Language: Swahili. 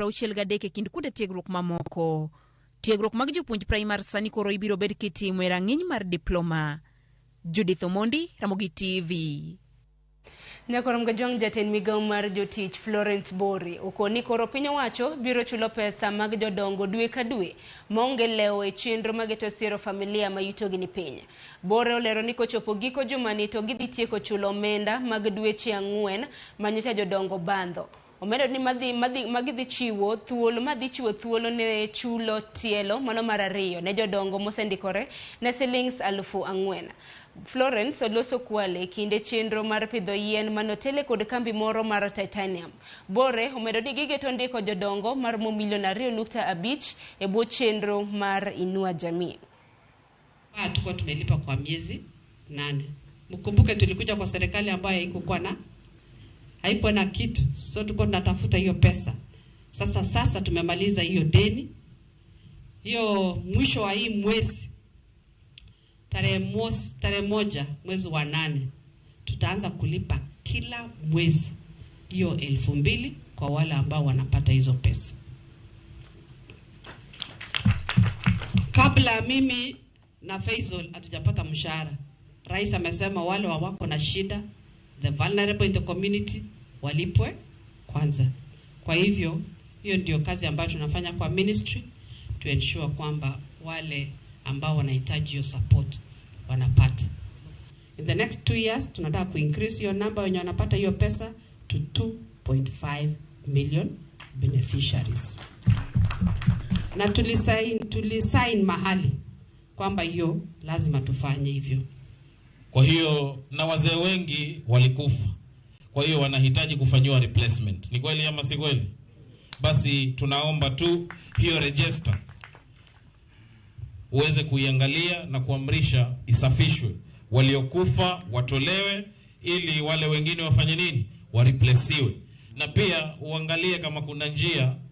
63 kind kuonde tiegruok mamoko. Tiegruok mag jopuonj primar sani koro ibiro bed kitimo e rang'iny mar diploma. Judith Omondi, Ramogi TV. Nyakorom gajwang jatend migao mar jotich Florence Bore okoni koro piny owacho biro chulo pesa mag jodongo dwe ka dwe maonge lewo e chenro mageto siro familia ma yutogi ni piny. Bore olero ni kochopo giko jumani to gidhi tieko chulo omenda mag dweche 4 manyocha jodongo bandho. Omedo ni madhi chiwo thuolo ne chulo tielo mano mar 2 ne jodongo mosendikore ne shillings 4,000. Florence oloso kwale kinde chenro mar pidho yien manotele kod kambi moro mar titanium. Bore omedo ni gigeto ndiko jodongo mar milion 2.5 e bwo chenro mar inua jamii. Tuko tumelipa kwa miezi 8. Mkumbuke tulikuja kwa serikali ambayo haipo na kitu, so tuko tunatafuta hiyo pesa. Sasa tumemaliza hiyo deni. Hiyo mwisho wa hii mwezi tarehe 1 mwezi wa 8 tutaanza kulipa kila mwezi hiyo 2,000 kwa wale ambao wanapata hizo pesa. Kabla mimi na Faisal hatujapata mshahara, Rais amesema wale wako na shida, the vulnerable in the community, walipwe kwanza. Kwa hivyo hiyo ndio kazi ambayo tunafanya kwa ministry to ensure kwamba wale ambao wanahitaji hiyo support wanapata. In the next 2 years tunataka ku-increase your number wenye wanapata hiyo pesa to 2.5 million beneficiaries. Na tulisign mahali kwamba hiyo lazima tufanye hivyo. Kwa hiyo na wazee wengi walikufa. Kwa hiyo wanahitaji kufanyiwa replacement. Ni kweli ama si kweli? Basi tunaomba tu hiyo register uweze kuiangalia na kuamrisha isafishwe. Waliokufa watolewe ili wale wengine wafanye nini? Wareplaciwe. Na pia uangalie kama kuna njia